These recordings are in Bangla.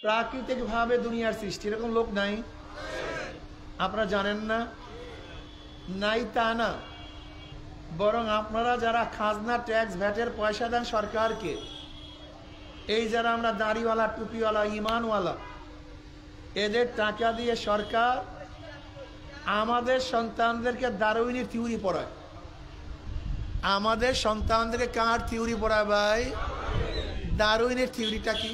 প্রাকৃতিক ভাবে দুনিয়ার সৃষ্টি, এরকম লোক নাই? আপনারা জানেন না? নাই তা না, বরং আপনারা যারা খাজনা ট্যাক্স ভ্যাটের পয়সা দেন সরকারকে, এই যারা আমরা দাড়িওয়ালা টুপিওয়ালা ইমানওয়ালা, এদের টাকা দিয়ে সরকার আমাদের সন্তানদেরকে ডারউইনের থিওরি পড়ায়। আমাদের সন্তানদেরকে কার থিওরি পড়ায় ভাই? ডারউইনের থিওরিটা কি?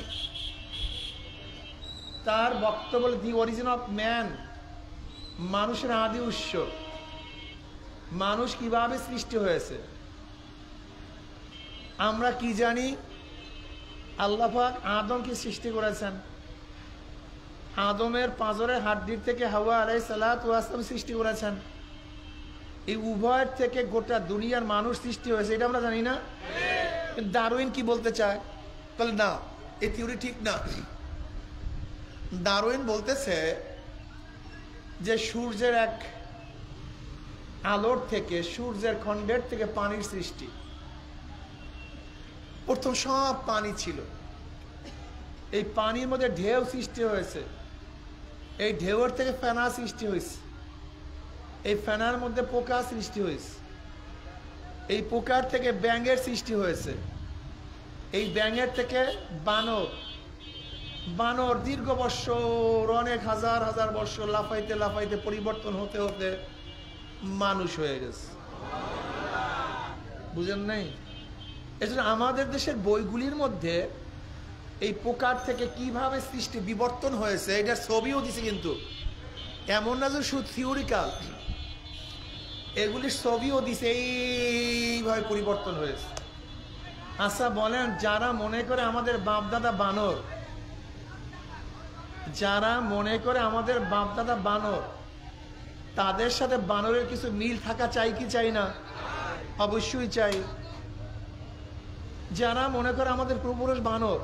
তার বক্তব্য দি অরিজিন অফ ম্যান, মানুষের আদি উৎস, মানুষ কিভাবে সৃষ্টি হয়েছে। আমরা কি জানি? আল্লাহ পাক আদমকে সৃষ্টি করেছেন, আদমের পাঁজরের হাড্ডির থেকে হাওয়া আলাইহিস সালাতু ওয়াস সালাম সৃষ্টি করেছেন। এই উভয়ের থেকে গোটা দুনিয়ার মানুষ সৃষ্টি হয়েছে, এটা আমরা জানি না? ডারউইন কি বলতে চায়? বলে না, এই থিওরি ঠিক না। ডারউইন বলতেছে যে সূর্যের এক আলোর থেকে, সূর্যের খণ্ডের থেকে পানির সৃষ্টি। প্রথম সব পানি ছিল, এই পানির মধ্যে ঢেউ সৃষ্টি হয়েছে, এই ঢেউয়ের থেকে ফেনা সৃষ্টি হয়েছে, এই ফেনার মধ্যে পোকা সৃষ্টি হয়েছে, এই পোকার থেকে ব্যাঙের সৃষ্টি হয়েছে, এই ব্যাঙের থেকে বানর, বানর দীর্ঘ বৎসর, অনেক হাজার হাজার বৎসর লাফাইতে লাফাইতে পরিবর্তন হতে হতে মানুষ হয়ে গেছে। বুঝেন নাই? এজন্য আমাদের দেশের বইগুলির মধ্যে এই পোকার থেকে কিভাবে সৃষ্টি বিবর্তন হয়েছে এটার ছবিও দিছে, কিন্তু এমন না যে শুধু থিওরিক্যাল, এগুলির ছবিও দিছে, এইভাবে পরিবর্তন হয়েছে। আচ্ছা বলেন, যারা মনে করে আমাদের বাপদাদা বানর, যারা মনে করে আমাদের বাপদাদা বানর, তাদের সাথে বানরের কিছু মিল থাকা চাই কি চাই না? অবশ্যই চাই। যারা মনে করে আমাদের পূর্বপুরুষ বানর,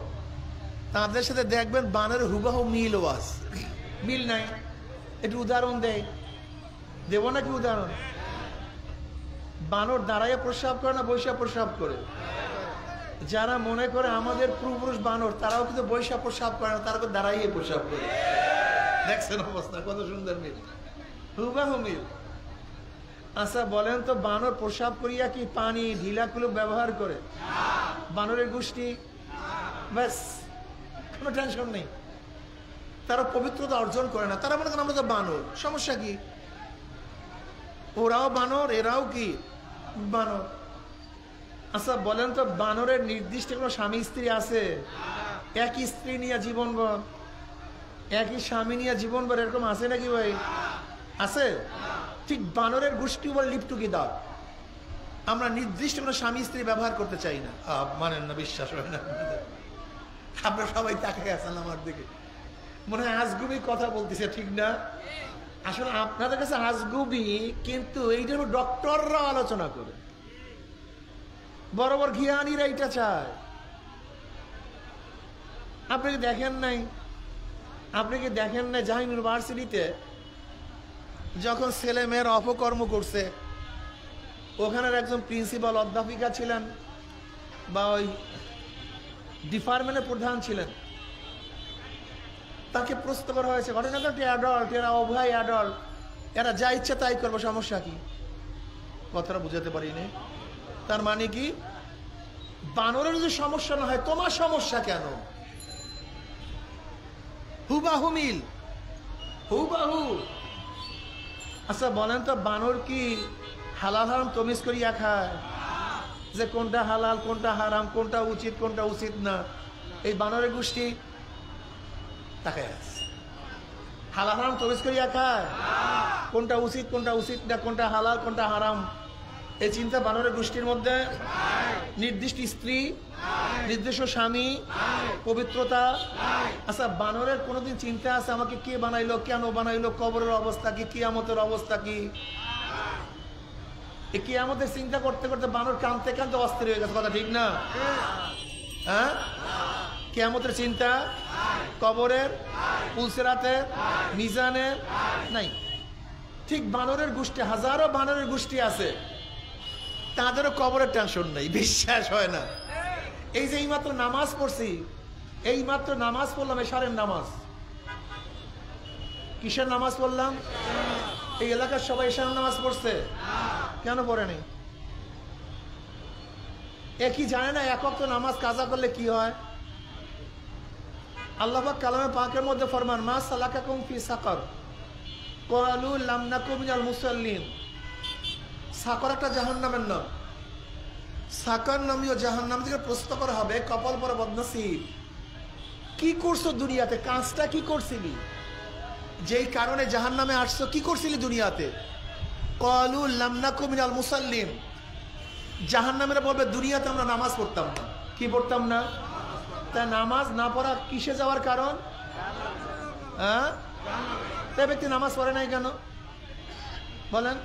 তাদের সাথে দেখবেন বানরের হুবাহু মিলও আছে। মিল নাই? একটু উদাহরণ দেয়, দেব নাকি উদাহরণ? বানর দাঁড়াইয়া প্রস্রাব করে না বৈশা প্রস্রাব করে? যারা মনে করে আমাদের পূর্বপুরুষ বানর, তারাও কিন্তু বৈশা প্রস্রাব করে না, তারা দাঁড়াইয়ে প্রস্রাব করে। দেখছেন অবস্থা কত সুন্দর মিল, হুবাহু মিল। আচ্ছা বলেন তো, বানর প্রস্রাব করিয়া কি পানি ঢিলা কুলুপ ব্যবহার করে? বানরের গোষ্ঠী ব্যাস, কোনো টেনশন নেই, তারা পবিত্রতা অর্জন করে না। তারা মনে করেন আমরা তো বানর, সমস্যা কি? ওরাও বানর, এরাও কি বানর। আচ্ছা বলেন তো, বানরের নির্দিষ্ট কোনো স্বামী স্ত্রী আছে? একই স্ত্রী নিয়ে জীবনভর, একই স্বামী নিয়ে জীবনভর, এরকম আছে নাকি ভাই? আছে? ঠিক বানরের গোষ্ঠী বলে লিভ টুগেদার। আমরা নির্দিষ্ট কোনো স্বামী স্ত্রী ব্যবহার করতে চাই না। মানেন না, বিশ্বাস হয় না। আপনারা সবাই তাকিয়ে আছেন আমার দিকে, মনে হয় আজগুবি কথা বলতেছে, ঠিক না? আসলে আপনাদের কাছে আজগুবি, কিন্তু এইটার ডক্টররা আলোচনা করে, বড় বড় জ্ঞানীরা এটা চায়। আপনি কি দেখেন নাই? আপনি কি দেখেন নাই জাহিন ইউনিভার্সিটিতে যখন ছেলে মেয়েরা অপকর্ম করছে, ওখানের একজন প্রিন্সিপাল অধ্যাপিকা ছিলেন বা ওই ডিপার্টমেন্টের প্রধান ছিলেন, তাকে প্রশ্ন করা হয়েছে, ঘটনা তো অ্যাডাল্ট, এরা অভয় অ্যাডাল্ট, এরা যা ইচ্ছা তাই করবো, সমস্যা কি? কথাটা বুঝাতে পারিনি। তার মানে কি, বানরের যদি সমস্যা না হয়, তোমার সমস্যা কেন? হুবাহু মিল, হুবাহু। আচ্ছা বলেন তো, বানর কি হালাল হারাম তমিজ করিয়া খায়? যে কোনটা হালাল কোনটা হারাম, কোনটা উচিত কোনটা উচিত না, এই বানরের গোষ্ঠী তাকে হালাল হারাম তমিজ করিয়া খায়? কোনটা উচিত কোনটা উচিত না, কোনটা হালাল কোনটা হারাম, এই চিন্তা বানরের গোষ্ঠীর মধ্যে? নির্দিষ্ট স্ত্রী, নির্দিষ্ট স্বামী, পবিত্রতা। আচ্ছা বানরের কোনোদিন চিন্তা আছে আমাকে কে বানাইলো, কেন বানাইলো, কবরের অবস্থা কি, কিয়ামতের অবস্থা কি? এই কিয়ামতের চিন্তা করতে করতে বানর কাঁদতে কাঁদতে অস্থির হয়ে গেছে, কথা ঠিক না? হ্যাঁ, কিয়ামতের চিন্তা, কবরের, পুলসিরাতের, মিজানের নাই। ঠিক বানরের গোষ্ঠী, হাজারো বানরের গোষ্ঠী আছে, তাদেরও কবরের টেনশন নেই, বিশ্বাস হয় না। এই যে এইমাত্র নামাজ পড়ছি, এই মাত্র নামাজ পড়লাম, এশারের নামাজ। কিসের নামাজ পড়লাম? এই এলাকার সবাই এশারের নামাজ পড়ছে? কেন পড়েনি? একই জানে না এক ওয়াক্ত নামাজ কাজা করলে কি হয়? আল্লাহ পাক কালামে পাকের মধ্যে ফরমান, মা সালাকাকুম ফি সাকার ক্বালু লাম নাকু মিনাল মুসাল্লিন। সাকার একটা জাহান্নামের নাম। সাকার নামীয় জাহান্নাম থেকে প্রশ্ন করা হবে, কপাল পরা বদনসিব, কি করছো দুনিয়াতে? কাজটা কি করছিলি যেই কারণে জাহান্নামে আসছো? কি করছিলি দুনিয়াতে? ক্বালু লাম নাকু মিনাল মুসাল্লিন। জাহান্নামেরা বলবে দুনিয়াতে আমরা নামাজ পড়তাম না। কি পড়তাম না? তা নামাজ না পড়া কিসে যাওয়ার কারণ? হ্যাঁ, তাই ব্যক্তি নামাজ পড়ে নাই কেন বলেন?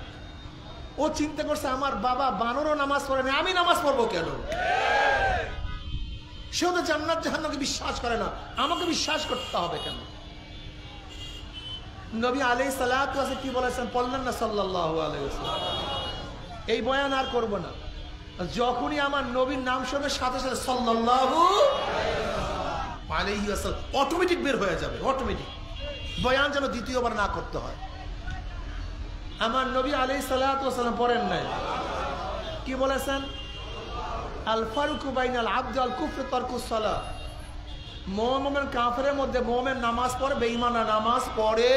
ও চিন্তা করছে আমার বাবা বানরও নামাজ পড়ে নাই, আমি নামাজ পড়বো কেন? সেও তো জান্নাত জাহান্নামকে বিশ্বাস করে না, আমাকে বিশ্বাস করতে হবে কেন? নবী আলাইহিস সালাতু ওয়াস কি বলেছেন পড়লেন না সাল্লাল্লাহু আলাইহি ওয়াসাল্লাম? এই বয়ান আর করব না। যখনই আমার নবীর নাম শুনবে সাথে সাথে সাল্লাল্লাহু আলাইহি ওয়াসাল্লাম অটোমেটিক বের হয়ে যাবে, অটোমেটিক। বয়ান যেন দ্বিতীয়বার না করতে হয়। আমার নবী আলাইহিস সালাতু ওয়াসাল্লাম পড়েন নাই? কি বলেছেন? আল ফারুকু বাইনাল আবদি আল কুফর তারকুস সালাহ। মুমিন কাফেরের মধ্যে মুমিন নামাজ পড়ে, বেঈমান নামাজ পড়ে।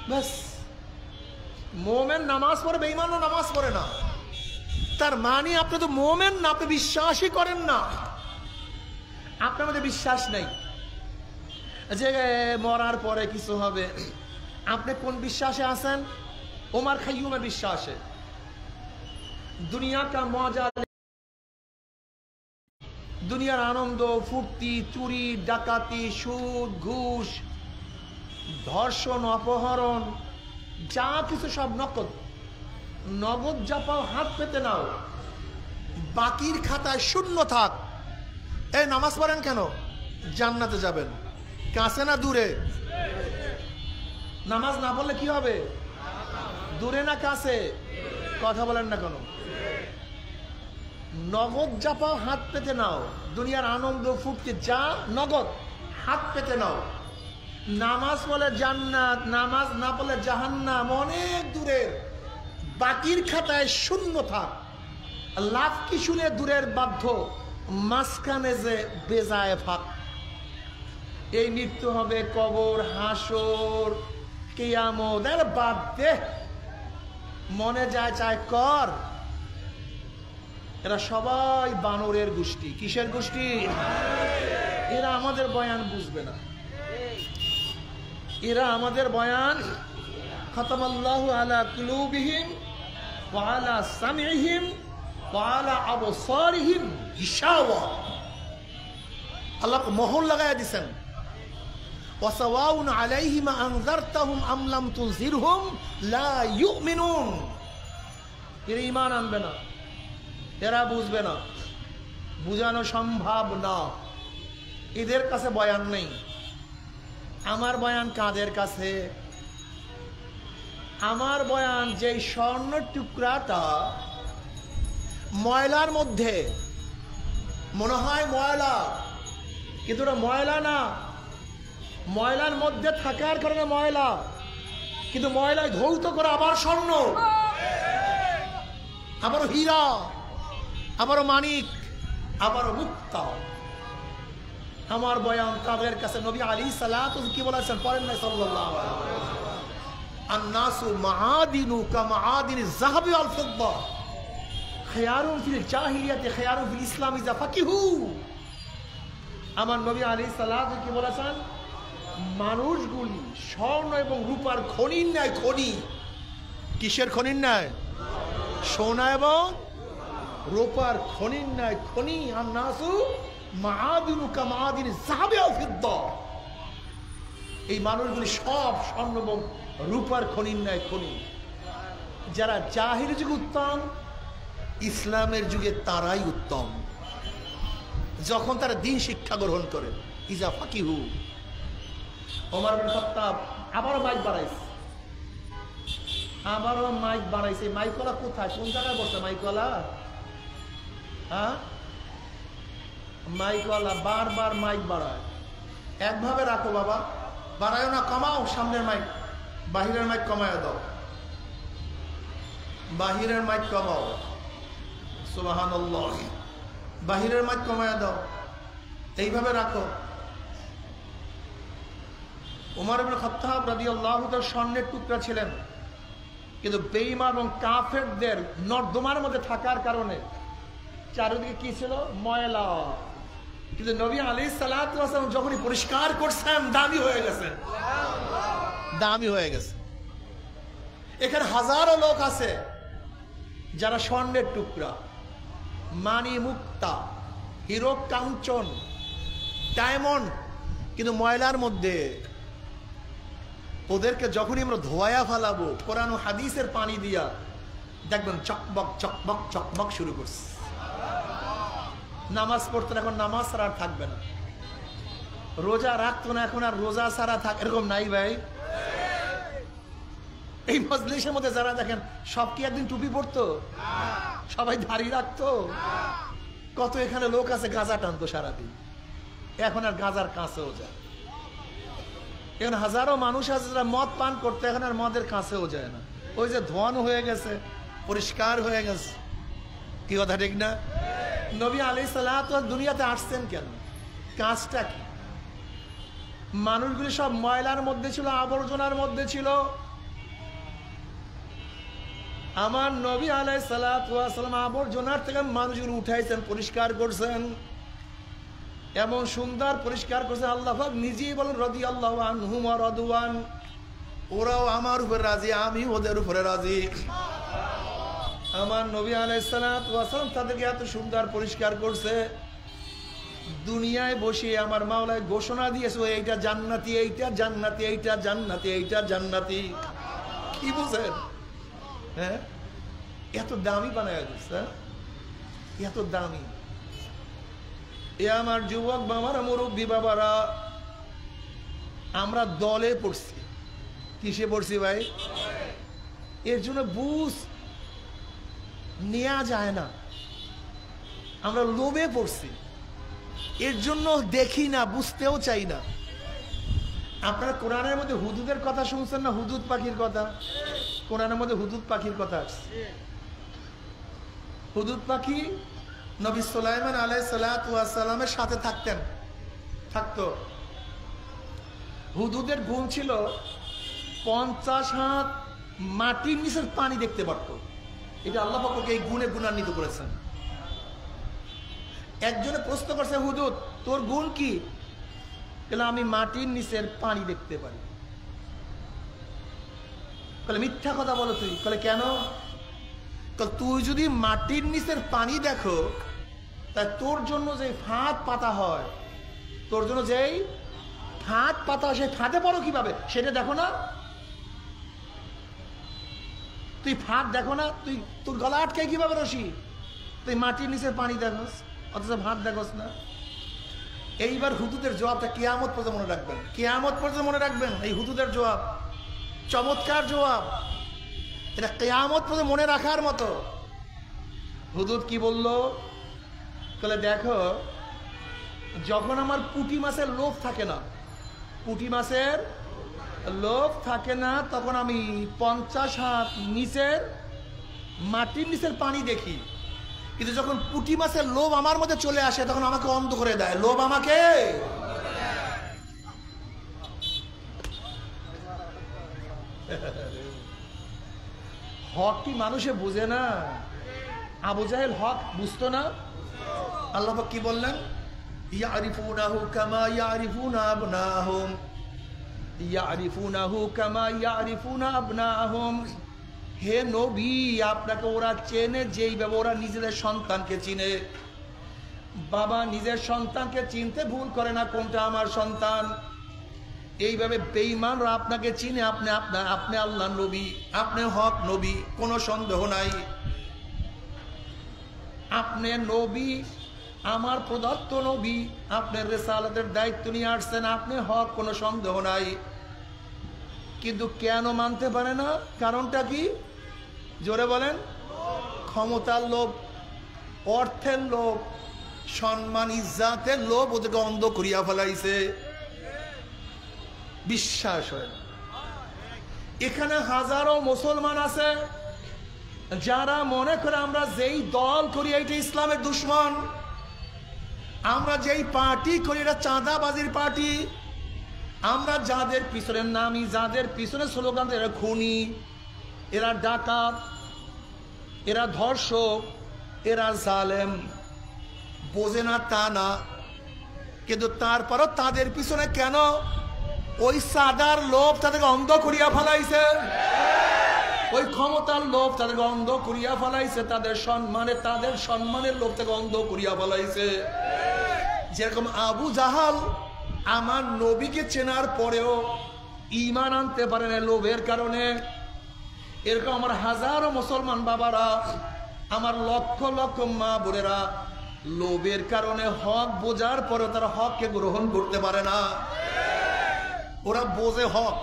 বাস, মুমিন নামাজ পড়ে, বেঈমান নামাজ পড়ে না। তার মানে আপনি তো মুমিন না, আপনি বিশ্বাসই করেন না, আপনার মধ্যে বিশ্বাস নাই যে মরার পরে কিছু হবে। আপনি কোন বিশ্বাসে আছেন? ওমর খাইয়ুমের বিশ্বাসে। দুনিয়া কা মজা, দুনিয়ার আনন্দ ফুর্তি, চুরি ডাকাতি, সুদ ঘুষ, ধর্ষণ অপহরণ, যা কিছু সব নগদ। নগদ যা পাও হাত পেতে নাও, বাকির খাতায় শূন্য থাক। এই নামাজ পড়েন কেন? জান্নাতে যাবেন। কাছে না দূরে? নামাজ না পড়লে কি হবে? দূরে না কাছে? কথা বলেন না কেন? নগদ যা পাও হাত পেতে নাও, দুনিয়ার আনন্দ ফুর্তি যা নগদ হাত পেতে নাও। নামাজ পড়লে জান্নাত, নামাজ না পড়লে জাহান্নাম অনেক দূরের। বাকির খাতায় শূন্য থাক। লাভ কি শুনে দূরের বাধ্য, মাঝখানে যে বেজায় ফাঁক। এই মৃত্যু হবে, কবর, হাসর, কিয়ামত, আর বাদ দে, মনে যায় চায় কর। এরা সবাই বানরের গোষ্ঠী। কিসের গোষ্ঠী? এরা আমাদের বয়ান বুঝবে না, এরা আমাদের বয়ান। খতামাল্লাহু আলা কুলুবিহিম ওয়া আলা সামিইহিম ওয়া আলা আবসারিহিম গিশাওয়া। আল্লাহ মোহর লাগায়া দিবেন। ওয়া সাওয়াউন আলাইহিম আনজারতাহুম আম লাম তুনজিরহুম লা ইউমিনুন। এরা ঈমান আনবে না, এরা বুঝবে না, বুঝানো সম্ভব না। এদের কাছে বয়ান নেই। আমার বয়ান কাদের কাছে? আমার বয়ান যে স্বর্ণ টুকরাটা ময়লার মধ্যে, মনে হয় ময়লা, কিন্তু ওটা ময়লা না। ময়লার মধ্যে থাকার কারণে ময়লা, কিন্তু ময়লায় ধৌত করে আবার স্বর্ণ, আবারও হীরা, আবারও মানিক, আবারও মুক্তা। আমার বয়ান তাদের কাছে। নবী আলাইহিস সালাতু কি বলেছেন পড়েন না সাল্লাল্লাহু আলাইহি ওয়াসাল্লাম? আন-নাসু মাআদিনু কামাআদিনিজ যাহাবি ওয়াল ফিদ্দা খিয়ারুন ফিল জাহিলিয়াতি খিয়ারুন ফিল ইসলাম ইযা ফাকিহু। আমার নবী আলাইহিস সালাতু কি বলেছেন? মানুষগুলি স্বর্ণ এবং রূপার খনির ন্যায় খনি। কিসের খনির ন্যায়? সোনা এবং রূপার খনির ন্যায় খনি। আন-নাসু মাআদিনু কামাআদিনিজ যাহাবি ওয়াল ফিদ্দা। এই মানুষগুলি সব স্বর্ণ এবং রূপার খনির ন্যায় খনি। যারা জাহিলি যুগে উত্তম, ইসলামের যুগে তারাই উত্তম, যখন তারা দ্বীন শিক্ষা গ্রহণ করে। ইজা ফাকিহু। ওমর ইবনে খাত্তাব আবারও মাইক বাড়াইছে, আবারও মাইক বাড়াইছে। মাইকওয়ালা কোথায়, কোন জায়গায় বসে মাইকওয়ালা? হ্যাঁ, মাইকওয়ালা বারবার মাইক বাড়ায়, একভাবে রাখো বাবা, বাড়ায়ও না, কমাও সামনের মাইক, বাহিরের মাইক কমায় দাও, বাহিরের মাইক কমাও, সুবহানাল্লাহ, বাহিরের মাইক কমায় দাও, এইভাবে রাখো। উমর ইবনে খাত্তাব রাদিয়াল্লাহু তাআলা স্বর্ণের টুকরা ছিলেন, কিন্তু বেঈমান এবং কাফেরদের নর্দমার মধ্যে থাকার কারণে চারিদিকে কি ছিল? ময়লা। কিন্তু নবী আলাইহিস সালাতু ওয়াস সালাম যখনই পরিষ্কার করছেন, দামি হয়ে গেছে, দামি হয়ে গেছে। এখানে হাজারো লোক আছে যারা স্বর্ণের টুকরা, মানি মুক্তা, হিরো কাঞ্চন, ডায়মন্ড, কিন্তু ময়লার মধ্যে। ওদেরকে যখনই আমরা ধোয়া ফেলাবো কোরআন ও হাদিসের পানি দিয়া, দেখবেন চকবক চকবক চকবক শুরু করছে। নামাজ পড়তো না, এখন নামাজ ছাড়া আর থাকবে না। রোজা রাখতো না, এখন আর রোজা ছাড়া থাক, এরকম নাই ভাই? এই মজলিসের মধ্যে যারা দেখেন, সব কি একদিন টুপি পড়তো? সবাই দাড়ি রাখতো? কত এখানে লোক আছে গাঁজা টানতো সারাদিন, এখন আর গাঁজার কাছেও যায়। এখন হাজারো মানুষ আছে যারা মদ পান করতে, এখন আর মদের কাছেও যায় না। ওই যে ধোয়ানো হয়ে গেছে, পরিষ্কার হয়ে গেছে। কি কথা ঠিক না? নবী আলাইহিস সালাতু ওয়াস সালাম দুনিয়াতে আসছেন কেন? কাজটা কি? মানুষগুলি সব ময়লার মধ্যে ছিল, আবর্জনার মধ্যে ছিল। আমার নবী আলাইহিস সালাতু ওয়াস সালাম আবর্জনার থেকে মানুষগুলো উঠাইছেন, পরিষ্কার করছেন, এমন সুন্দর পরিষ্কার করছে। আল্লাহ পাক নিজেই বলেন রাদিয়াল্লাহু আনহুম ওয়া রাদওয়ান, ওরাও আমার উপরে রাজি, আমি ওদের উপরে রাজি। আমার নবী আলাইহিস সালাতু ওয়াস সালাম তাদেরকে এত সুন্দর পরিষ্কার করছে, দুনিয়ায় বসে আমার মাওলায় ঘোষণা দিয়েছে এইটা জান্নাতি, এইটা জান্নাতি, এইটা জান্নাতি, এইটা জান্নাতি। কি বুঝেন? হ্যাঁ, এত দামি বানায় দিচ্ছে, এত দামি। এ আমার যুবক বাবারা, মুরব্বী বাবারা, আমরা দলে পড়ছি। কিসে পড়ছি ভাই? এর জন্য বুঝ নেওয়া যায় না, আমরা লোভে পড়ছি, এর জন্য দেখি না, বুঝতেও চাই না। আপনারা কোরআনের মধ্যে হুদুদের কথা শুনছেন না? হুদুদ পাখির কথা, কোরআনের মধ্যে হুদুদ পাখির কথা আসছে। হুদুদ পাখি নবী সুলাইমান আলাইহিস সালাতু ওয়াস সালামের সাথে থাকতো। হুদুদের গুণ ছিল 50 হাত মাটির নিচের পানি দেখতে পারতো। এটা আল্লাহ পাক ওকে এই গুণে গুণান্বিত করেছেন। একজনে প্রশ্ন করছে, হুদুদ তোর গুণ কি? বলে আমি মাটির নিচের পানি দেখতে পারি। বলে মিথ্যা কথা বলো তুই। বলে কেন? তুই যদি মাটির নিচের পানি দেখো, তাই তোর জন্য যে ফাঁদ পাতা হয়, তোর জন্য যেই ফাঁদ পাতা হয়, সেই ফাঁদে পড়ো কিভাবে সেটা দেখো না? তুই ফাঁদ দেখো না? তুই তোর গলা আটকে কিভাবে রশি? তুই মাটির নিচের পানি দেখোস, অথচ ফাঁদ দেখোস না। এইবার হুদুদের জবাবটা কিয়ামত পর্যন্ত মনে রাখবেন, কিয়ামত পর্যন্ত মনে রাখবেন। এই হুদুদের জবাব চমৎকার জবাব, এটা কিয়ামত পর্যন্ত মনে রাখার মতো। হুদুদ কি বললো? বলে দেখো, যখন আমার পুঁটি মাছের লোভ থাকে না, পুঁটি মাছের লোভ থাকে না, তখন আমি 50 হাত নিচের মাটির নিচের পানি দেখি। কিন্তু যখন পুঁটি মাছের লোভ আমার মধ্যে চলে আসে, তখন আমাকে অন্ধ করে দেয়। লোভ আমাকে হক কি মানুষে বুঝে না? আবু জাহেল হক বুঝতো না। আল্লাহ পাক কি বললেন? ইয়ারিফুনাহু কামা ইয়ারিফুনা আবনাহুম, ইয়ারিফুনাহু কামা ইয়ারিফুনা আবনাহুম। হে নবী, আপনাকে ওরা চেনে যেইভাবে ওরা নিজেদের সন্তানকে চিনে। বাবা নিজের সন্তানকে চিনতে ভুল করে না, কোনটা আমার সন্তান। এইভাবে বেঈমানরা আপনাকে চিনে। আপনি আল্লাহ নবী, আপনি হক নবী, কোনো সন্দেহ নাই। আপনি নবী, আমার প্রদত্ত নবী, আপনার রিসালাতের দায়িত্ব নিয়ে আসছেন, আপনি হক, কোনো সন্দেহ নাই। কিন্তু কেন মানতে পারে না? কারণটা কি? জোরে বলেন। ক্ষমতার লোভ, অর্থের লোভ, সম্মান ইজ্জাতের লোভ ওদেরকে অন্ধ করিয়া ফেলাইছে, বিশ্বাস হয় না। এখানে হাজারো মুসলমান আছে যারা মনে করে আমরা যেই দল করি এটা ইসলামের দুশ্মন, আমরা যেই পার্টি করি এটা চাঁদাবাজির পার্টি, আমরা যাদের পিছনে নামি, যাদের পিছনে স্লোগান, এরা খুনি, এরা ডাকাত, এরা ধর্ষক, এরা জালেম, বোঝে না তা না, কিন্তু তারপরও তাদের পিছনে কেন? ওই সাদার লোভ তাদেরকে অন্ধ করিয়া ফেলাইছে, ওই ক্ষমতার লোভ তাদেরকে অন্ধ করিয়া ফেলাইছে, তাদের সম্মানের লোভ তাকে অন্ধ করিয়া ফেলাইছে। যেরকম আবু জাহাল আমার নবীকে চেনার পরেও ঈমান আনতে পারে না লোভের কারণে, এরকম আমার হাজারো মুসলমান বাবারা, আমার লক্ষ লক্ষ মা বোনেরা লোভের কারণে হক বোঝার পরেও তারা হককে গ্রহণ করতে পারে না। ওরা বোঝে হক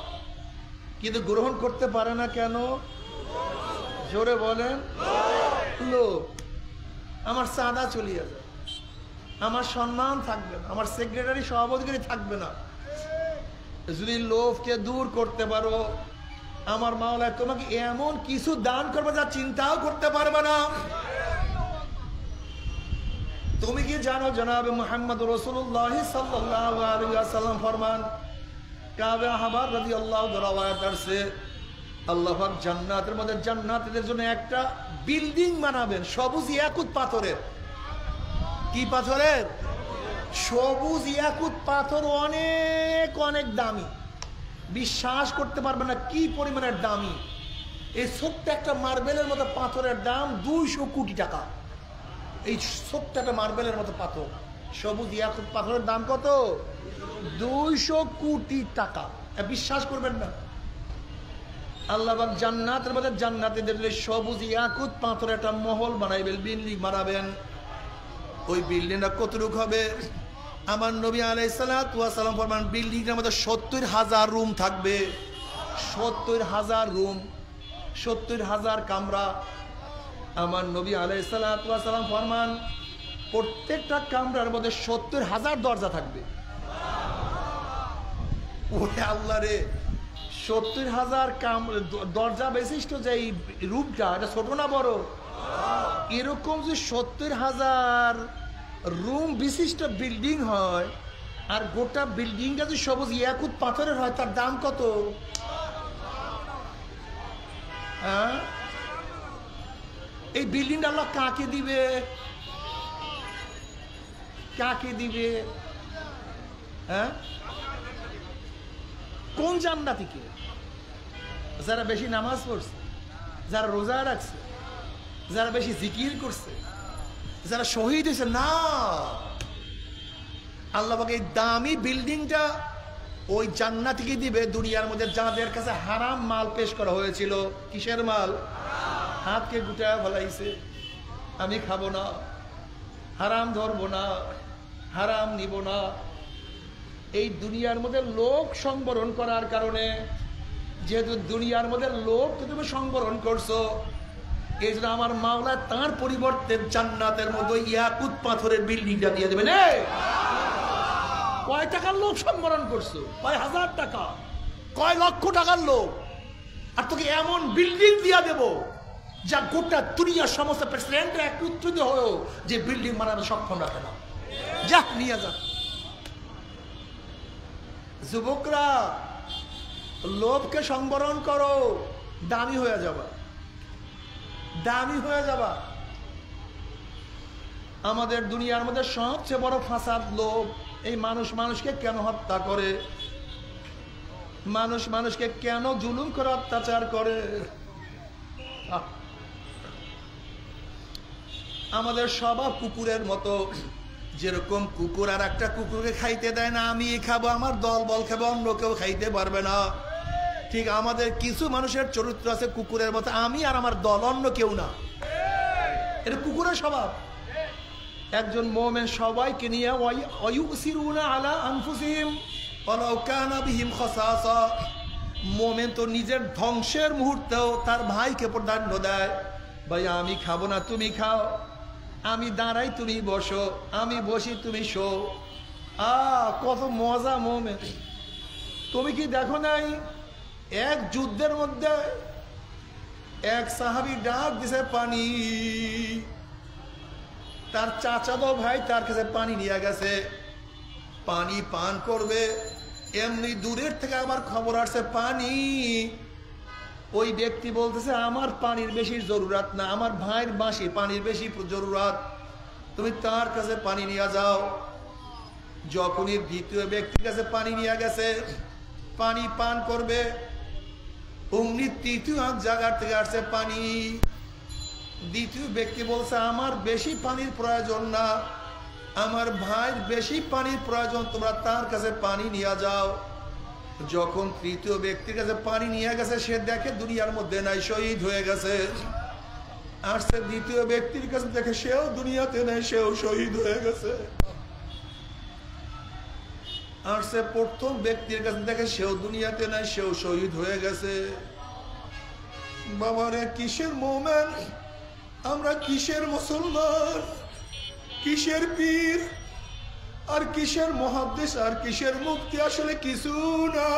কিন্তু গ্রহণ করতে পারে না কেন? জোরে বলেন, লোভ। আমার চাঁদা চলিয়ে যাবে, আমার সম্মান থাকবে না, আমার সেক্রেটারি সভাপতিকারী থাকবে না। যদি লোভকে দূর করতে পারো, আমার মাওলা তোমাকে এমন কিছু দান করবে যা চিন্তাও করতে পারবে না। তুমি কি জানো জনাবে মুহাম্মদ রাসূলুল্লাহ সাল্লাল্লাহু আলাইহি ওয়াসাল্লাম ফরমান, কাবে আহবার রাদিয়াল্লাহু রাওয়ায়াত আছে, আল্লাহ পাক জান্নাতের মধ্যে জান্নাতীদের জন্য একটা বিল্ডিং বানাবেন সবুজ ইয়াকুত পাথরের। কি পাথরের? সবুজ ইয়াকুত পাথর, অনেক অনেক দামি, বিশ্বাস করতে পারবে না কি পরিমাণের দামি। এই ছোট্ট একটা মার্বেলের মতো পাথরের দাম 200 কোটি টাকা। এই ছোট্ট একটা মার্বেলের মতো পাথর, সবুজ ইয়াকুত পাথরের দাম কত? 200 কোটি টাকা। বিশ্বাস করবেন না। আল্লাহ পাক জান্নাতের মধ্যে জান্নাতীদের সবুজ ইয়াকুত পাথরের একটা মহল বানাইবেন, বিল্ডিং বানাবেন। ওই বিল্ডিংটা কতটুকু হবে? আমার নবী আলাইহিস সালাতু ওয়াস সালাম ফরমান, বিল্ডিংটার মধ্যে 70,000 রুম থাকবে। 70,000 রুম, 70,000 কামরা। আমার নবী আলাইহিস সালাতু ওয়াস সালাম ফরমান, প্রত্যেকটা কামরার মধ্যে 70,000 দরজা থাকবে। ওরে আল্লাহ রে, 70,000 দরজা বিশিষ্ট যে রুমটা, এটা ছোট না বড়? এরকম যে 70,000 রুম বিশিষ্ট বিল্ডিং হয়, আর গোটা বিল্ডিংটা যদি সবুজ ইয়াকুত পাথরের হয়, তার দাম কত? হ্যাঁ, এই বিল্ডিংটা আল্লাহ কাকে দিবে? কাকে দিবে? হ্যাঁ, কোন জান্নাতীকে? যারা বেশি নামাজ পড়ছে, যারা রোজা রাখছে, যারা বেশি জিকির করছে, যারা শহীদ হয়েছে না। আল্লাহ পাক এই দামি বিল্ডিংটা ওই জান্নাতীকে দিবে দুনিয়ার মধ্যে যাদের কাছে হারাম মাল পেশ করা হয়েছিল। কিসের মাল? হাতকে গুটায় ফলাইছে, আমি খাবো না, হারাম ধরবো না, হারাম নিব না। এই দুনিয়ার মধ্যে লোক সংবরণ করার কারণে, যেহেতু দুনিয়ার মধ্যে লোককে তুমি সংবরণ করছো, এই জন্য আমার মাওলা তার পরিবর্তে জান্নাতের মধ্যে ইয়াকুত পাথরের বিল্ডিংটা দিয়ে দেবেন। কয় টাকার লোক সংবরণ করছো? কয় হাজার টাকা, কয় লক্ষ টাকার লোক, আর তোকে এমন বিল্ডিং দিয়ে দেব যা গোটা দুনিয়ার সমস্ত প্রেসিডেন্টের একত্রিত হয়েও যে বিল্ডিং বানানো সক্ষম রাখে না। যা নিয়ে যা। যুবকরা, লোভকে সংবরণ করো, দামি হয়ে যাবা, দামি হয়ে যাবা। আমাদের দুনিয়ার মধ্যে সবচেয়ে বড় ফাসাদ লোভ। এই মানুষ মানুষকে কেন হত্যা করে, মানুষ মানুষকে কেন জুলুম করে অত্যাচার করে? আমাদের স্বভাব কুকুরের মতো। যেরকম কুকুর আর একটা কুকুরকে খাইতে দেয় না, আমি খাবো, আমার দল বল খাবো, অন্য কেউ খাইতে পারবে না, ঠিক আমাদের কিছু মানুষের চরিত্র আছে কুকুরের মতো, আমি আর আমার দল, অন্য কেউ না। এটা কুকুরের স্বভাব। একজন মুমিন সবাইকে নিয়ে ওয়ায়ুসিরুনা আলা আনফুসিহিম ওয়ালাউ কানা বিহিম খাসাসা, মুমিন তো নিজের ধ্বংসের মুহূর্তেও তার ভাইকে প্রাধান্য দেয়। ভাই আমি খাবো না, তুমি খাও, আমি দাঁড়াই তুমি বসো, আমি বসি তুমি শো। কত মজা মোমেন। তুমি কি দেখো নাই এক যুদ্ধের মধ্যে এক সাহাবী ডাক দিছে পানি, তার চাচাতো ভাই তার কাছে পানি নিয়ে গেছে, পানি পান করবে। এমনি দূরের থেকে আবার খবর আসছে পানি। ওই ব্যক্তি বলতেছে আমার পানির বেশি জরুরত না, আমার ভাইয়ের বাঁশি পানির বেশি জরুরত, তুমি তার কাছে পানি নিয়ে যাও। যখনই দ্বিতীয় ব্যক্তির কাছে পানি নিয়ে গেছে, পানি পান করবে, অমনি তৃতীয় জায়গার থেকে আসছে পানি। দ্বিতীয় ব্যক্তি বলছে আমার বেশি পানির প্রয়োজন না, আমার ভাইয়ের বেশি পানির প্রয়োজন, তোমরা তার কাছে পানি নিয়ে যাও। যখন তৃতীয় ব্যক্তির কাছে পানি নিয়ে গেছে, সে দেখে দুনিয়ার মধ্যে নাই, শহীদ হয়ে গেছে। আর সে দ্বিতীয় ব্যক্তির কাছে দেখে সেও দুনিয়াতে নাই, সেও শহীদ হয়ে গেছে। আর সে প্রথম ব্যক্তির কাছে দেখে সেও দুনিয়াতে নাই, সেও শহীদ হয়ে গেছে। বাবারে কিসের মোমেন আমরা, কিসের মুসলমান, কিসের পীর, আর কিসের মুহাদ্দিস, আর কিসের মুফতি, আসলে কিছু না।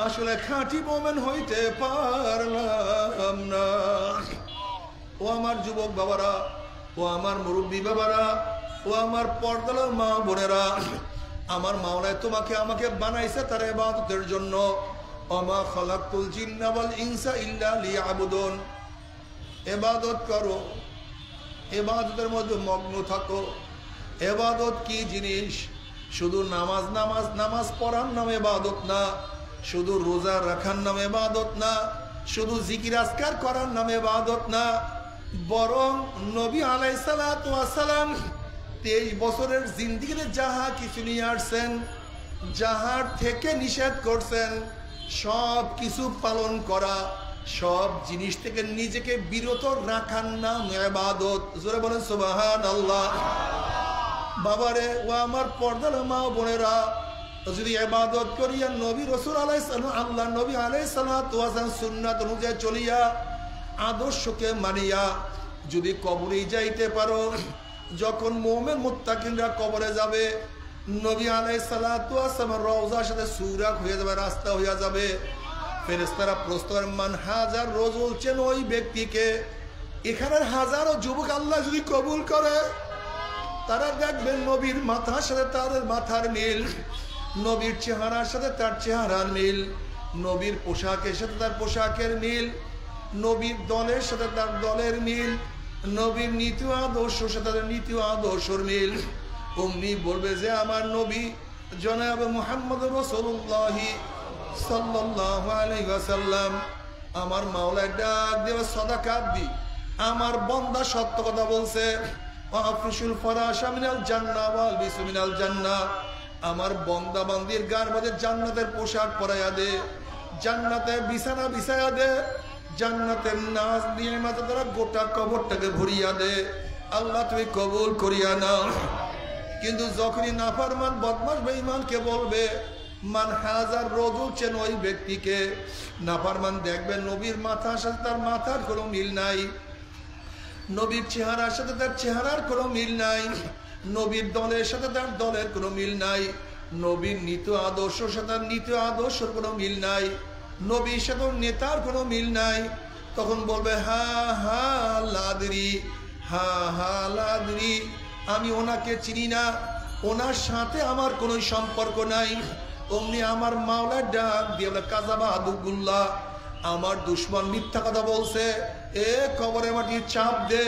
আসলে খাঁটি মোমেন হইতে পারলাম না। ও আমার যুবক বাবারা, ও আমার মুরব্বী বাবারা, ও আমার পর্দার মা বোনেরা, আমার মাওলায় তোমাকে আমাকে বানাইছে তার ইবাদতের জন্য। ওমা খালাকতুল জিন্না ওয়াল ইনসা ইল্লা লিয়াবুদুন। ইবাদত করো, ইবাদতের মধ্যে মগ্ন থাকো। ইবাদত কি জিনিস? শুধু নামাজ নামাজ নামাজ পড়ার নাম ইবাদত না, শুধু রোজা রাখার নাম ইবাদত না, শুধু জিকির আজকার করার নাম ইবাদত না, বরং নবী আলাইহিস সালাতু ওয়াস সালাম 23 বছরের জিন্দেগিতে যাহা কিছু নিয়ে আসছেন, যাহার থেকে নিষেধ করছেন, সব কিছু পালন করা, সব জিনিস থেকে নিজেকে বিরত রাখার নাম ইবাদত। জোরে বলেন সুবহানাল্লাহ। বাবারে, ও আমার পর্দার মা বোনেরা, যদি ইবাদত করিয়া নবী রাসূল আলাইহিস সালাম, আল্লাহ নবী আলাইহিস সালাতু ওয়াস সালাম সুন্নাত অনুযায়ী চলিয়া, আদর্শকে মানিয়া যদি কবরে যাইতে পারো, যখন মুমিন মুত্তাকিনরা কবরে যাবে, নবী আলাইহিস সালাতু ওয়াস সালাম রওজার সাথে সুরাক হয়ে যাবে, রাস্তা হয়ে যাবে। ফেরেশতারা প্রশ্ন করেন মান হাজার রাজুল, চেন ওই ব্যক্তিকে। এখানের হাজারো যুবক আল্লাহ যদি কবুল করে, তারা দেখবেন নবীর মাথার সাথে তাদের মাথার মিল, নবীর চেহারার সাথে তার চেহারার মিল, নবীর পোশাকের সাথে তার পোশাকের মিল, নবীর দলের সাথে তার দলের মিল, নবীর নীতি আদর্শের সাথে তাদের নীতি আদর্শের মিল। অমনি বলবে যে আমার নবী জনাব মুহাম্মদ রাসূলুল্লাহ সাল্লাল্লাহু আলাইহি ওয়াসাল্লাম। আমার মাওলা ডাক দেবে সাদাকাত দি, আমার বান্দা সত্য কথা বলছে। আফরিশুল ফরাশা মিনাল জান্নাহ ওয়াল বিসু মিনাল জান্নাহ। আমার বান্দা বান্দির গার মধ্যে জান্নাতের পোশাক পরাইয়া দে, জান্নাতের বিছানা বিছাইয়া দে, জান্নাতের নাজ নিয়ামত দ্বারা গোটা কবরটাকে ভরিয়া দে। আল্লাহ তুমি কবুল করিয়া নাও। কিন্তু যখনই নাফরমান বদমাশ বেঈমানকে বলবে মান হাজার রাজুল, চেন ওই ব্যক্তিকে। নাফরমান দেখবেন নবীর মাথার সাথে তার মাথার কোনো মিল নাই, নবীর চেহারার সাথে তার চেহারার কোনো মিল নাই, নবীর দলের সাথে তার দলের কোনো মিল নাই, নবীর নীতি আদর্শের সাথে তার নীতি আদর্শের কোনো মিল নাই, নবীর সাথে নেতার কোনো মিল নাই। তখন বলবে হা হা লাদরি, হা হা লাদরি, আমি ওনাকে চিনি না, ওনার সাথে আমার কোনো সম্পর্ক নাই। অমনি আমার মাওলা ডাক দিয়ে বলে কাযাবা আদুল্লাহ, আমার দুশমন মিথ্যা কথা বলছে, এ কবরের মাটি চাপ দে।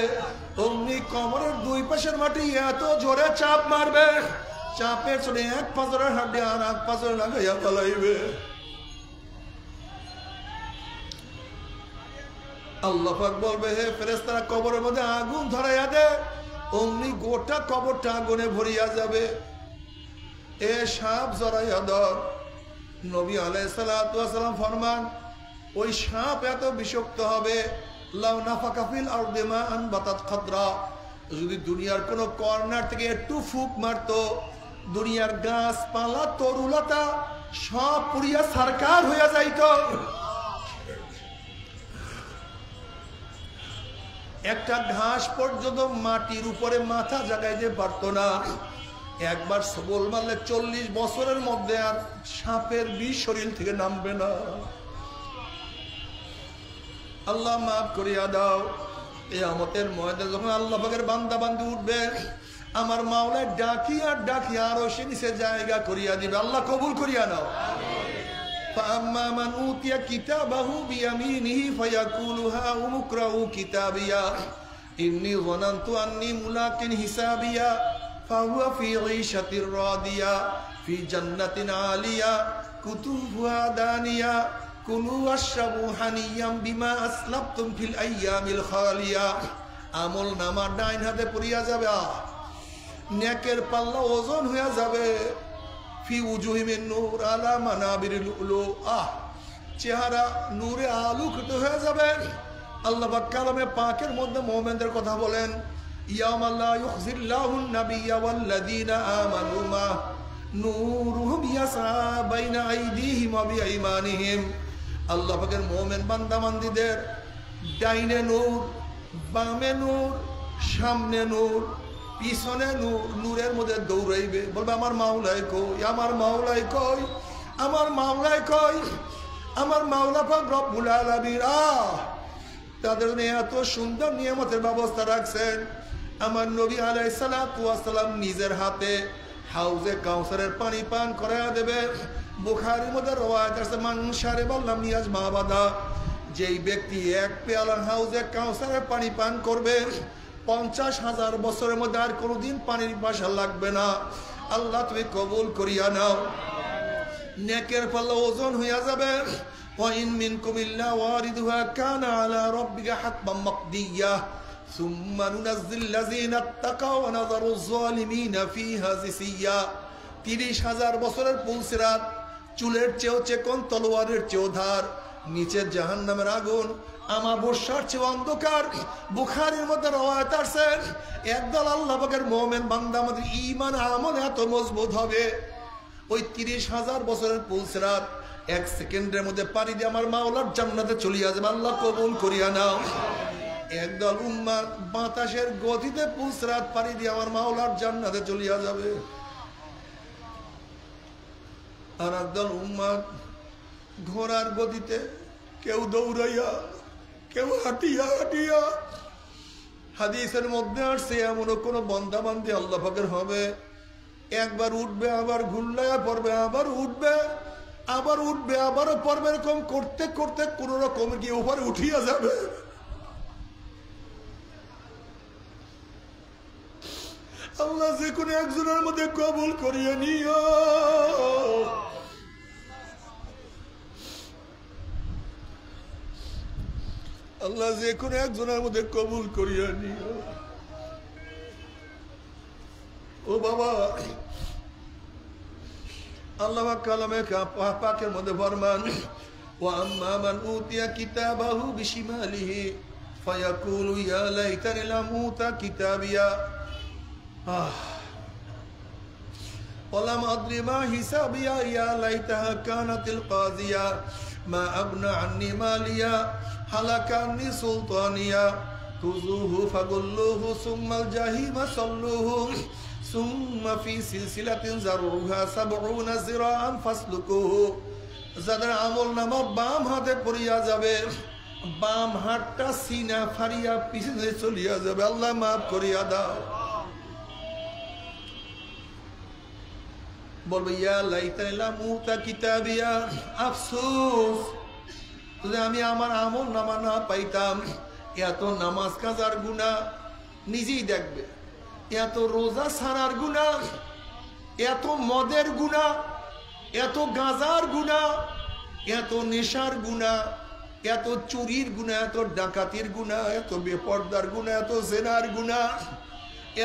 অমনি কবরের দুই পাশের মাটি এত জোরে চাপ মারবে, চাপের চলে এক পাঁজরের হাড্ডি আর এক পাঁজরে লাগাইয়া ফেলাইবে। আল্লাহ পাক বলবে হে ফেরেশতারা কবরের মধ্যে আগুন ধরাইয়া দে। অমনি গোটা কবরটা আগুনে ভরিয়া যাবে। এ সাপ জড়াইয়া ধর। নবী আলাইহিস সালাতু ওয়াস সালাম ফরমান, ওই সাপ এত বিষাক্ত হবে, লাউ নাফাকা ফিল আরদি মাআন বাতাত খাদরা, যদি দুনিয়ার কোন কর্নার থেকে একটু ফুক মারতো, দুনিয়ার গাছপালা তরুলতা সব পুড়িয়া সারকার হইয়া যাইত। একটা ঘাস পর্যন্ত মাটির উপরে মাথা জাগাইতে পারতো না। একবার সবল মারলে 40 বছরের মধ্যে আর সাপের বিষ শরীর থেকে নামবে না। আল্লাহ মাফ করিয়া দাও। কিয়ামতের ময়দানে যখন আল্লাহ পাকের বান্দা বান্দি উঠবে, আমার মাওলায় ডাকি আর ডাকি আরো সে নিচে জায়গা করিয়া দিবে। আল্লাহ কবুল করিয়া নাও। فأما من أوتي كتابه بيمينه فيقول هاؤم اقرءوا كتابيه إني ظننت أني ملاق حسابيه فهو في عيشة راضية في جنة عالية قطوفها دانية كلوا واشربوا هنيئا بما أسلفتم في الأيام الخالية। আমল নামা ডাইন হাতে পড়িয়া যাবে, নেকের পাল্লা ওজন হয়ে যাবে। ফি উজুহিমিন নূর আলা মানাবিরিল লুলুআ, চেহারা নূরে আলোকিত হয়ে যাবে। আল্লাহ পাক কালামে পাকের মধ্যে মুমিনদের কথা বলেন, ইয়াউমা লা ইউখজিল্লাহুন নাবিয়্যা ওয়াল্লাযীনা আমানু মা নূরুহুম ইয়াসা বাইনা আইদিহিম ওয়া বিআইমানিহিম। আল্লাহ পাকের মুমিন বান্দা বান্দীদের ডাইনে নূর, বামে নূর, সামনে নূর, পিছনে নূর, নূরের মধ্যে দৌড়াইবে, বলবে আমার মাওলাই কই, আমার মাওলাই কই, আমার মাওলাই কই। আমার মাওলা পাক রব্বুল আলামিন তাদের জন্য এত সুন্দর নিয়ামতের ব্যবস্থা রাখছেন। আমার নবী আলাইহিস সালাতু ওয়াস সালাম নিজের হাতে হাউজে কাউসারের পানি পান করায়া দেবে। বুখারীর মধ্যে রওয়ায়াত আছে, মান শারিবা লাম ইয়াজমা আবাদা, যেই ব্যক্তি এক পেয়ালা হাউজে কাউসারের পানি পান করবে 50,000 বছরের মধ্যে আর কোনোদিন পানির পিপাসা লাগবে না। আল্লাহ তুমি কবুল করিয়া নাও। নেকের পাল্লা ওজন হইয়া যাবে। ওয়াইন মিনকুম ইল্লা ওয়ারিদুহা কানা আলা রাব্বিকা হাতমান মাকদিয়্যা সুম্মা নুনাজ্জিল্লাযীনা ইত্তাকাও ওয়া নাযারুয যালিমিনা ফীহা জিসিয়্যা। 30,000 বছরের পুল সিরাত, চুলের চেয়েও চেকন, তলোয়ারের চেয়েও ধার, নিচের জাহান্নামের আগুন আমাবস্যার চেয়ে অন্ধকার। বুখারীর মধ্যে রওয়ায়াত আছে, একদল আল্লাহ পাকের মুমিন বান্দা আমাদের ঈমান আমল এত মজবুত হবে, ওই 30,000 বছরের পুল সিরাত 1 সেকেন্ডের মধ্যে পাড়ি দিয়ে আমার মাওলার জান্নাতে চলিয়া যাবে। আল্লাহ কবুল করিয়া নাও। একদল উম্মাহ বাতাসের গতিতে পুল সিরাত পাড়ি দিয়ে আমার মাওলার জান্নাতে চলিয়া যাবে। আর একদল উম্মাহ ঘোড়ার গতিতে, কেউ দৌড়াইয়া, কেউ হাঁটিয়া হাঁটিয়া। হাদিসের মধ্যে আসছে এমন কোনো বান্দা বান্দি আল্লাহ পাকের হবে, একবার উঠবে আবার ঘুরলাইয়া পড়বে, আবার উঠবে আবার উঠবে আবারও পড়বে, এরকম করতে করতে কোন রকম গিয়ে উপরে উঠিয়া যাবে। আল্লাহ যে কোনো একজনের মধ্যে কবুল করিয়া নিও। আল্লাহ যে কোনো একজনের মধ্যে কবুল করিয়া নিও। ও বাবা, আল্লাহ কালামে পাকের মধ্যে ফরমান, ওয়া আম্মা মান উতিয়া কিতাবাহু বিশিমালিহি ফায়াকুলু ইয়া লাইতানি লাম উতা কিতাবিয়া ওয়া লাম আদরি মা হিসাবিয়া ইয়া লাইতাহা কানাতিল কাযিয়া মা আগনা আন্নি মালিয়া হালাকানি সুলতানিয়া খুযুহু ফাগুল্লুহু সুম্মাল জাহিমা সাল্লুহু সুম্মা ফি সিলসিলাতিন যারুহা 70 যিরাআন ফাসলুকুহু। যাদের আমল নামা বাম হাতে পড়িয়া যাবে, বাম হাতটা সিনা ফাড়িয়া পিছনে চলিয়া যাবে। আল্লাহ মাফ করিয়া দাও। বলবে ইয়া লাইতানি লাম উতা কিতাবিয়া, আফসোস যদি আমি আমার আমল নামা না পাইতাম। এত নামাজ কাজার গুনাহ নিজেই দেখবে, এত রোজা ছাড়ার গুনাহ, এত মদের গুনাহ, এত গাঁজার গুনাহ, এত নেশার গুনাহ, এত চুরির গুনাহ, এত ডাকাতির গুনাহ, এত বেপরদার গুনাহ, এত জেনার গুনাহ,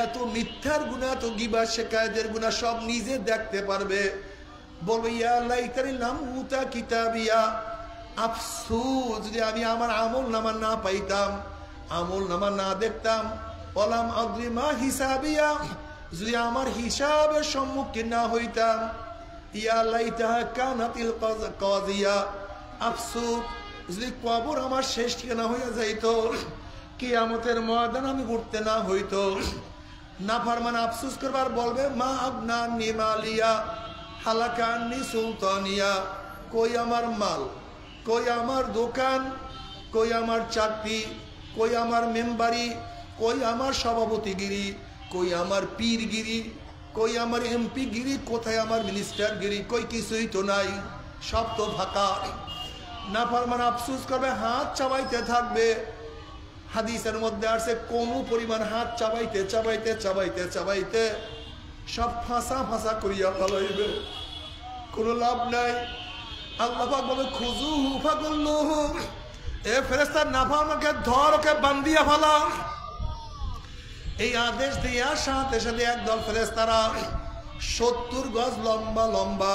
এত মিথ্যার গুনাহ, এত গিবত শিকায়েতের গুনাহ সব নিজে দেখতে পারবে। বলবে ইয়া লাইতানি লাম উতা কিতাবিয়া, আফসোস যদি আমি আমার আমল নামা না পাইতাম, আমল নামা না দেখতাম। ওয়ালাম আদরি মা হিসাবিয়া, যদি আমার হিসাবের সম্মুখীন না হইতাম। ইয়া লাইতাহা কানাতিল কাযিয়া, আফসোস যদি কবর আমার শেষ ঠিকানা হইয়া যাইত। কিয়ামতের ময়দান আমি উঠতে না হইতো, নাফরমান আফসোস করবার বলবে মা আবনা নিমালিয়া হালাকান্নি সুলতানিয়া, কই আমার মাল, কই আমার দোকান, কই আমার চাকরি, কই আমার মেম্বারি, কই আমার সভাপতিগিরি, কই আমার পীরগিরি, কই আমার এমপি গিরি, কোথায় আমার মিনিস্টার গিরি, কই কিছুই তো নাই, সব তো ফাঁকা। নাফরমান আফসোস করবে, হাত চাবাইতে থাকবে। হাদিসের মধ্যে আসে কোন পরিমাণ হাত চাবাইতে চাবাইতে চাবাইতে চাবাইতে সব ফাঁসা ফাঁসা করিয়া ফেলাইবে, কোনো লাভ নাই। আল্লাহ পাক বলে খুজুহু ফাগুল্লুহু, এ ফেরেশতা নাফরমানকে ধর, ওকে বান্ধিয়া ফেলা। এই আদেশ দিয়া সাথে সাথে একদল ফেরেশতারা 70 গজ লম্বা লম্বা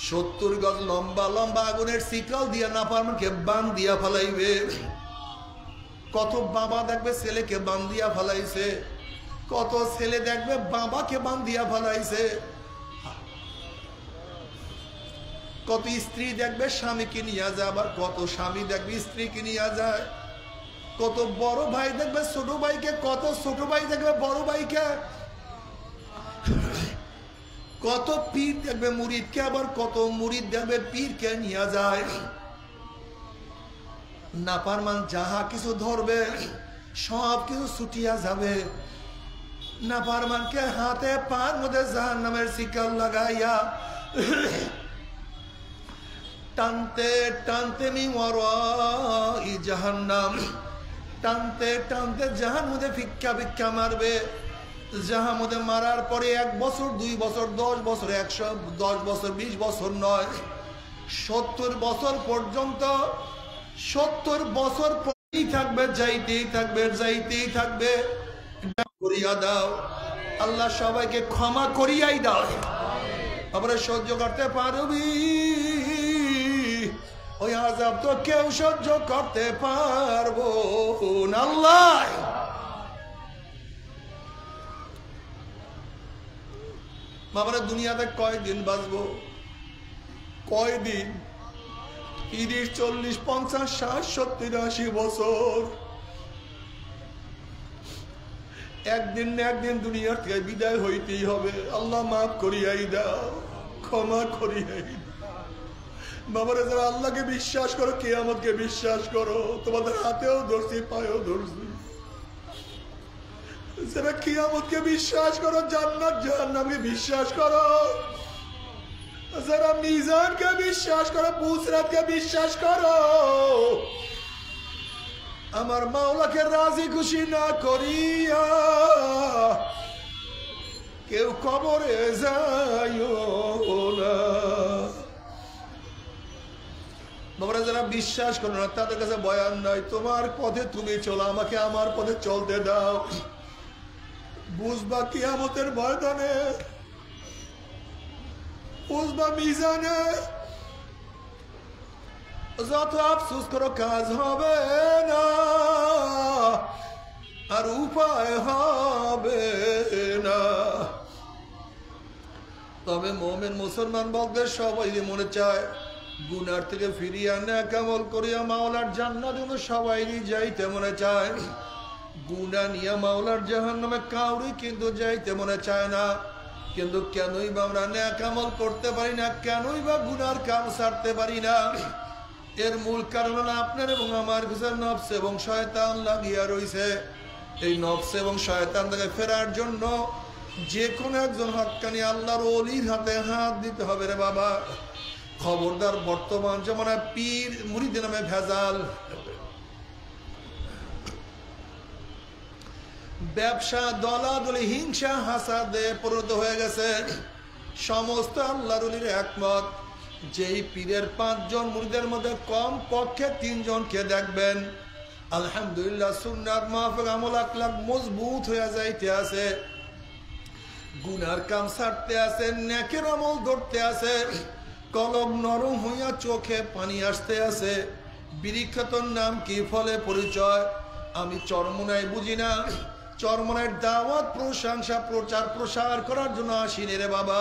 70 গজ লম্বা লম্বা আগুনের শিকল দিয়া নাফরমানকে বান্ধিয়া ফেলাইবে। কত বাবা দেখবে ছেলেকে বান্ধিয়া ফেলাইছে, কত ছেলে দেখবে বাবাকে বান্ধিয়া ফেলাইছে, কত স্ত্রী দেখবে স্বামীকে নিয়ে যায়, আবার কত স্বামী দেখবে স্ত্রীকে নিয়ে যায়, কত বড় ভাই দেখবে ছোট ভাইকে, কত ছোট ভাই দেখবে বড় ভাইকে, কত পীর দেখবে মুরিদকে, আবার কত মুরিদ দেখবে পীরকে নিয়ে যায়। নাফরমান যাহা কিছু ধরবে সব কিছু ছুটিয়া যাবে। নাফরমানকে হাতে পার মধ্যে জাহান্নামের শিকল লাগাইয়া টানতে টানতে মিওয়ারাই জাহান্নাম, টানতে টানতে জাহান্নামে ভিক্ষা ভিক্ষা মারবে। জাহান্নামে মারার পরে 1 বছর 2 বছর 10 বছর 110 বছর 20 বছর নয়, 70 বছর পর্যন্ত, 70 বছর পরেই থাকবে, যাইতেই থাকবে, যাইতেই থাকবে। করিয়া দাও আল্লাহ, সবাইকে ক্ষমা করিয়াই দাও। আমরা সহ্য করতে পারবি? ওই আযাব তো কেউ সহ্য করতে পারবো না। আল্লাহ বাবারা, দুনিয়াতে কয়দিন বাঁচবো? কয়দিন? 30, 40, 50, 60, 70, 80 বছর। একদিন না একদিন দুনিয়ার থেকে বিদায় হইতেই হবে। আল্লাহ মাফ করিয়াই দাও, ক্ষমা করিয়াই দাও। বাবারা, যারা আল্লাহকে বিশ্বাস করো, কিয়ামতকে বিশ্বাস করো, তোমাদের হাতেও ধরছি, পায়েও ধরছি। যারা কিয়ামতকে বিশ্বাস করো, জান্নাত জাহান্নামকে বিশ্বাস করো, যারা মিজানকে বিশ্বাস করো, পুসরাতকে বিশ্বাস করো, আমার মাওলাকে রাজি খুশি না করিয়া কেউ কবরে যাইও না। বাবারা, যারা বিশ্বাস করো না তাদের কাছে বয়ান নাই, তোমার পথে তুমি চলো, আমাকে আমার পথে চলতে দাও। বুঝবা কিয়ামতের ময়দানে, বুঝবা মিজানে, যত আফসোস করো কাজ হবে না, আর উপায় হবে না। তবে মুমিন মুসলমান বলতে সবাই মনে চায় গুনার থেকে ফিরিয়া নেক আমল করিয়া মাওলার জান্নাতে সবাইরই যাইতে মনে চায়। গুনাহ নিয়ে মাওলার জাহান্নামে কাউরি কিন্তু যাইতে মনে চায় না। কিন্তু কেনই বা আমরা নেক আমল করতে পারি না, কেনই বা গুনার কাম ছাড়তে পারি না? এর মূল কারণ হলো আপনার এবং আমার ভিতরে নফস এবং শয়তান লাগিয়া রইছে। এই নফস এবং শয়তান থেকে ফেরার জন্য যে কোনো একজন হক্কানি আল্লাহর ওলির হাতে হাত দিতে হবে রে বাবা। খবরদার, বর্তমান জামানায় পীর মুরিদ নামে ভেজাল, ব্যবসা, দলাদলি, হিংসা, হাসাদে পরিণত হয়ে গেছে। সমস্ত আল্লাহর ওলির একমত, যেই পীরের 5 জন মুরিদের মধ্যে কম পক্ষে 3 জনকে দেখবেন আলহামদুলিল্লাহ সুন্নাত মাহফিক আমল আকলাক মজবুত হয়ে যাইতে আছে, গুনার কাম ছাড়তে আছে, নেকের আমল ধরতে আছে, কলম নরম হইয়া চোখে পানি আসতে আছে। বিরিক্ষতর নাম কি, ফলে পরিচয়? আমি চরমোনাই বুঝি না, চরমোনাইয়ের দাওয়াত, প্রশংসা, প্রচার প্রসার করার জন্য আসিনি রে বাবা।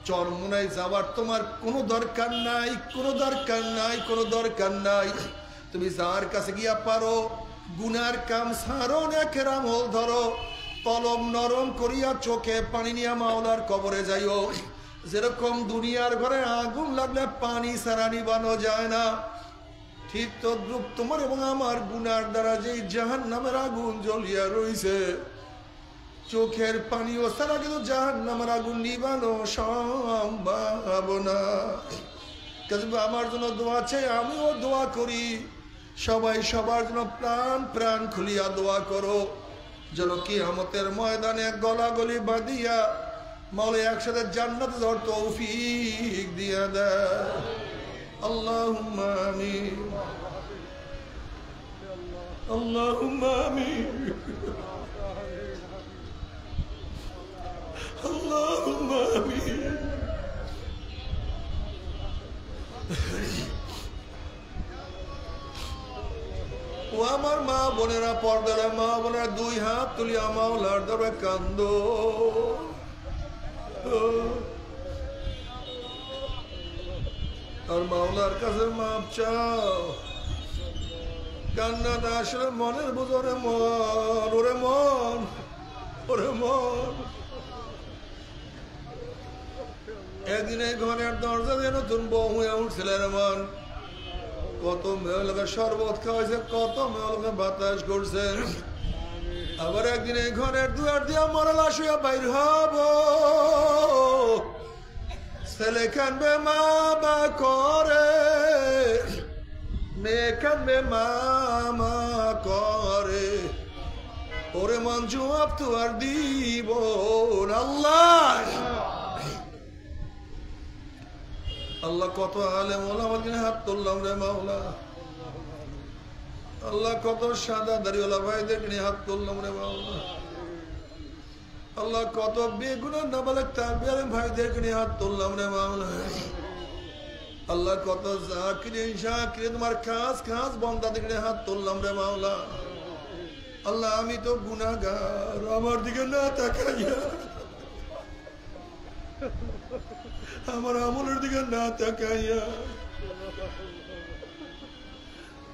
চরমোনাই যাওয়ার তোমার কোনো দরকার নাই, কোনো দরকার নাই, কোনো দরকার নাই। তুমি যার কাছে গিয়া পারো গুনার কাম সারো না কেরামল ধরো, কলম নরম করিয়া চোখে পানি নিয়া মাওলার কবরে যাইও। যেরকম দুনিয়ার ঘরে আগুন লাগলে পানি ছাড়া নিবানো যায় না, ঠিক তদ্রুপ তোমার এবং আমার গুনার দ্বারা যেই জাহান্নামের আগুন জ্বলিয়া রইছে, চোখের পানিও ছাড়া কিন্তু জাহান্নামের আগুন নিবানো সম্ভব না। আমার জন্য দোয়া চাই, আমিও দোয়া করি, সবাই সবার জন্য প্রাণ প্রাণ খুলিয়া দোয়া করো, যেন কিয়ামতের ময়দানে গলাগলি বাঁধিয়া মাওলা একসাথে জান্নাতে যাওয়ার তৌফিক দিয়া দেয়। আল্লাহুম্মা আমিন, আল্লাহুম্মা আমিন, আল্লাহুম্মা আমিন। ও আমার মা বোনেরা, পর্দার মা বোনেরা, দুই হাত তুলিয়া মাওলার দরবারে কান্দো। আর মাওলার কাছে মাপ চাও। কান্নাটা আসলে মনের বোঝ। ওরে মন, ওরে মন, ওরে মন। একদিনে ঘরের দরজা দিয়ে নতুন বউ হয়ে উঠছিলেন মন। কত মেয়েলোকে শরবত খাওয়াইছে, কত মেয়েলোকে বাতাস করছে। আবার একদিনে ঘরের দুয়ার দিয়া মরলা শুয়া বাইর হব। ছেলে কানবে মা বা করে, মেয়ে কানবে মা করে। ওরে মন জবাব তো আর দিব আল্লাহ। আল্লাহ কত আলেম ওলামা দিনে হাত তুললাম রে মাওলা। আল্লাহ কত সাদা দাড়িওয়ালা ভাইদেরকে নিয়ে হাত তুললাম রে মাওলা। আল্লাহ কত বেগুনার নাবালেক তাকবীর ভাইদেরকে নিয়ে হাত তুললাম রে মাওলা। আল্লাহ কত জাকিরিন শাকিরিন তোমার খাস খাস বান্দাদেরকে নিয়ে হাত তুললাম রে মাওলা। আল্লাহ আমি তো গুনাহগার, আমার দিকে না তাকাইয়া, আমার আমলের দিকে না তাকাইয়া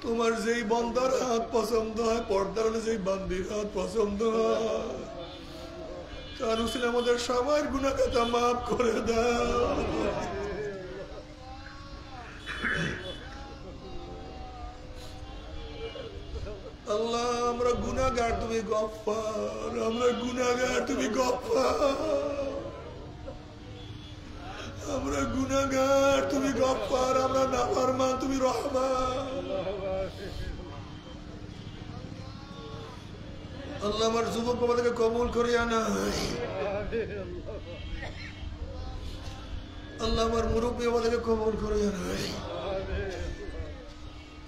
তোমার যেই বান্দার হাত পছন্দ হয়, পর্দার হলে যেই বান্দির হাত পছন্দ হয়, তার উসিলে আমাদের সবার গুনাহ খাতা মাফ করে দাও। আল্লাহ আমরা গুনাহগার, তুমি গফফার। আমরা গুনাহগার, তুমি গফফার। আমরা গুনাহগার, তুমি গফফার। আমরা নাফরমান, তুমি রহমান। আল্লাহ আমার যুবক বাবাদেরকে কবুল করিয়া না। আল্লাহ আমার মুরব্বী বাবাদেরকে কবুল করিয়া না।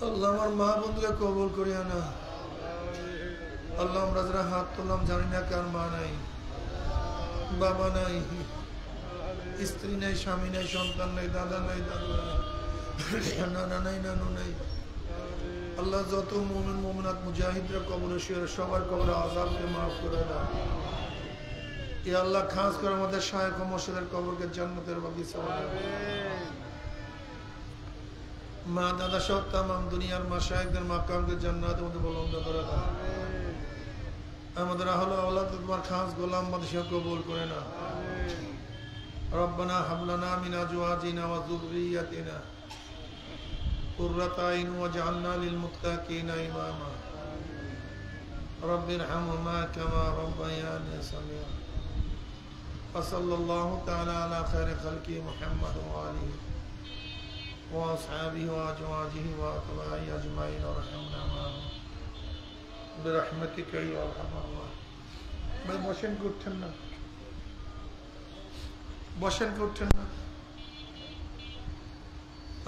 আল্লাহ আমার মা বন্ধুকে কবুল করিয়া না। আল্লাহ আমরা যারা হাত তুললাম জানি না কার মা নাই, বাবা নাই, স্ত্রী নাই, স্বামী নাই, সন্তান নাই, দাদা নাই, দাদু নাই, নানা নাই, নানু নাই। আল্লাহ যত মুমিন মুমিনাত মুজাহিদরা কবরে শুয়ে সবার কবরে আযাবকে মাফ করে দাও। এ আল্লাহ খাস করে আমাদের শায়েখ ও মুর্শিদের কবরকে জান্নাতের বাগিচা বানাও। মা দাদা সহ তামাম দুনিয়ার মাশায়েখদের মাকামকে জান্নাতের মধ্যে বুলন্দ করে দাও। আমাদের আহলে আওলাদ তোমার খাস গোলাম বাদশা কবুল করে না। রব্বানা হাব লানা মিন আজওয়াজিনা ওয়া যুররিয়াতিনা কুররাতা আইন ওয়াজআলনা লিল মুত্তাকিনা ইমামা। রব্বিরহামহুমা কামা রাব্বায়ানি সগীরা। সাল্লাল্লাহু তাআলা আলা খায়রি খালকি মুহাম্মদ ওয়া আলিহি ওয়া আসহাবিহি ওয়া আজওয়াজিহি ওয়া আতবাইহি আজমাইন ওয়ারহামনা মা'হুম বিরহমাতিকা ইয়া আরহামার রাহিমিন। ভাই বসেন কি উঠছেন না? বসেন কি উঠছেন না?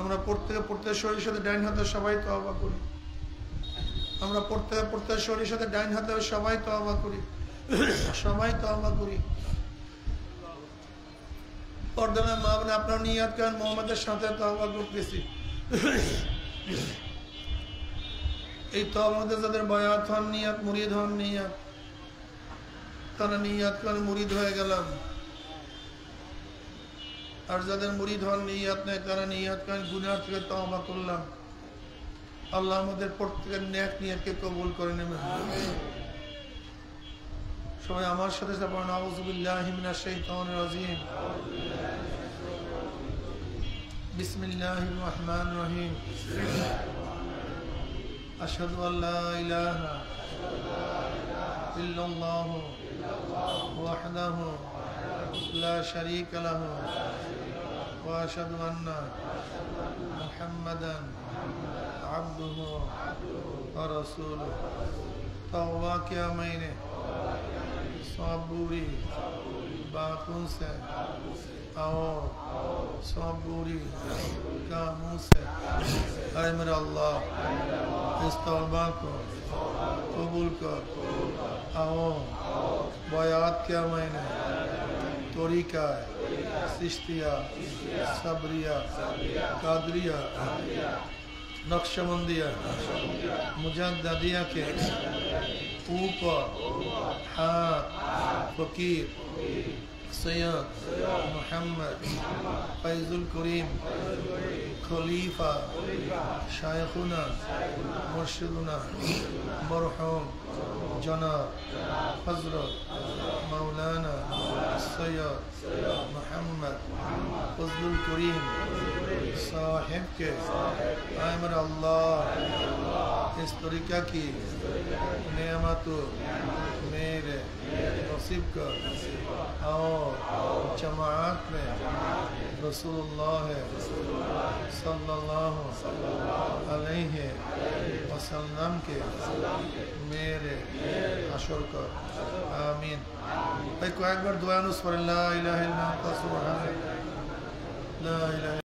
আমরা পড়তে শরীরের সাথে ডাইন হাতে সবাই তওবা করি। আমরা পড়তে শরীরের সাথে ডাইন হাতে সবাই তওবা করি, সবাই তওবা করি। পর্দানা মা বোন আপনার নিয়াত করেন মোহাম্মদের সাথে তওবা করতেছি। এই তওবার মধ্যে যাদের বায়াত হন নিয়াত, মুরিদ হন নিয়াত, তারা নিয়াত করে মুরিদ হয়ে গেলাম। আর যাদের মুরিদ হন নিয়াত নেই তারা নিয়াত করেন গুনাহ থেকে তওবা করলাম। আল্লাহ আমাদের প্রত্যেকের নেক নিয়তকে কবুল করে নেবেন। সবাই আমার সাথে পড়ুন, আউযু বিল্লাহি মিনাশ শাইতানির রাজীম, বিসমিল্লাহির রহমানির রহিম, আশহাদু আল্লা ইলাহা ইল্লাল্লাহু ওয়াহদাহু লা শারীকা লাহু ওয়া আশহাদু আন্না মুহাম্মাদান আবদুহু ওয়া রাসূলুহু। तौबा किया मैंने सब बुरी बातों से और सब बुरी कामों से। अरे मेरा अल्लाह, इस तौबा को कबूल कर। आओ बयात किया मैंने तरीका सिश्तिया सबरिया कादरिया नक्शबंदिया मुजद्दिदिया के ऊपर हाथ फकीर सैयद मोहम्मद फैजुल करीम खलीफा शायखुना मुर्शिदुना मरहूम जनाब हजरत मौलाना सैयद मोहम्मद फैजुल करीम साहिब के आमर अल्लाह इस तरीका की नेमत मेरे नसीब कर और जमात में रसूलुल्लाह सल्लल्लाहु अलैहि वसल्लम के मेरे हशर कर। आमीन। भाई को एक बार दुआ नुस पर ला इलाहा इल्लल्लाह सुब्हानक ला इलाहा